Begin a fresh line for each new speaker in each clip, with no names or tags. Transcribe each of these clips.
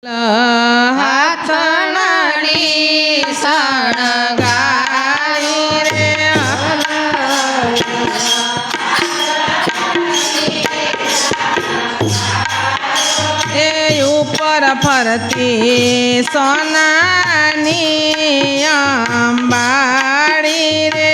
હાથણી શણગારી રે એ ઉપર ફરતી સોનાની અંબાડી રે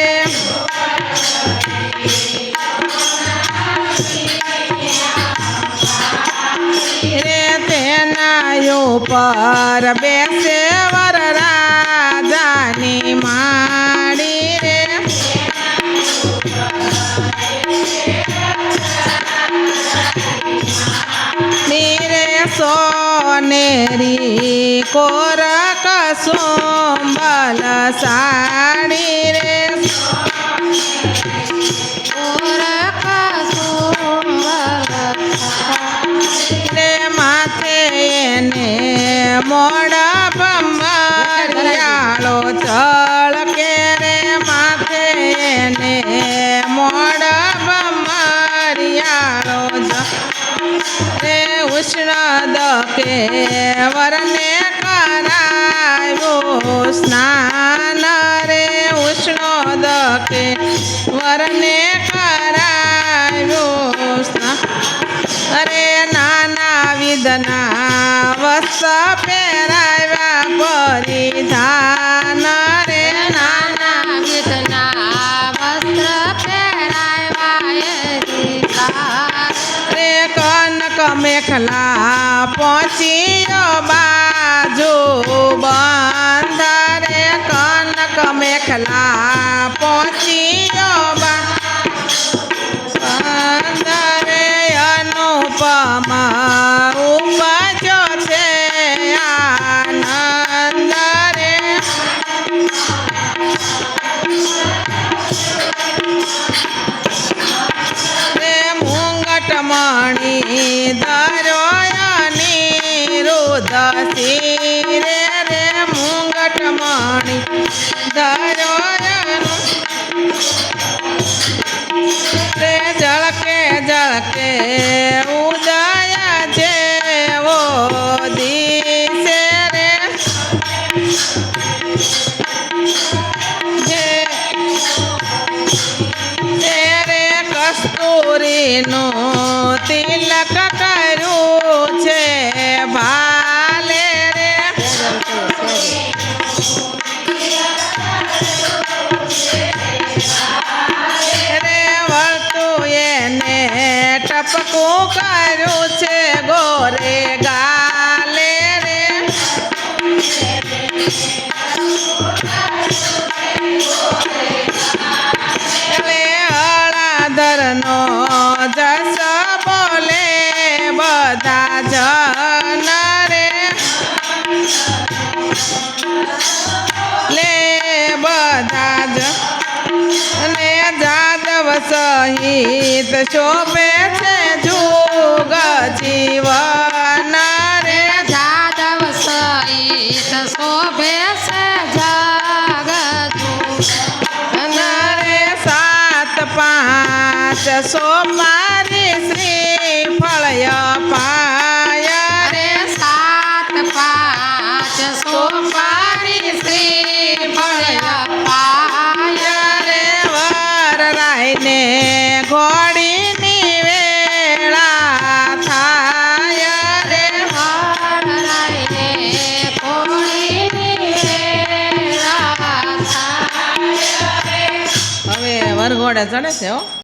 ઉપર બેસે વરરાજાની માડી રે નીરે સોનેરી કોર કસુંબલ સાડી રે મોડા ભમરિયાળો ચળકે રે માથે ને મોડા ભમરિયાળો રે ઉષ્ણ દકે વરને કરાવ્યો સ્નાન રે ઉષ્ણ દકે વરને કરાવ્યો સ્નાન અરે નાના વિધના વસ્ત્ર પહેરાવ્યા પરિધાન રે નાના વિધના વસ્ત્ર પહેરાવ્યા રે કનક મેખલા પહોંચ્યો બાજુ બંધ રે કનક મેખલા પહોંચ્યો ઉપજો છે આનંદ રે મુંગટ મણી ધરોયની રુદસી રે મુંગટ મણી ધરોયનું રે જળકે જળકે ઉદય જેવો દિશે રે રે કસ્તુરીનું તિલક કર્યું છે ભાલે રે ટપકું કર્યું છે ગોરે ગાલે રે હળાધરનો જસ બોલે બધા જન રે લે બધા જ ને જાદવ સહિત શોભે છે જુગ જીવન રે જાદવ સહિત શોભે છે જગ રે 7-5 સોમારી શ્રી ફળય પાય રે 7-5 સોમારી શ્રી ફળય પાય રે વરરાયને ઘોડીની વેળા થાય રે વરરાયને ઘોડીની વેળા થાય હવે વરઘોડે ચડે છે હો.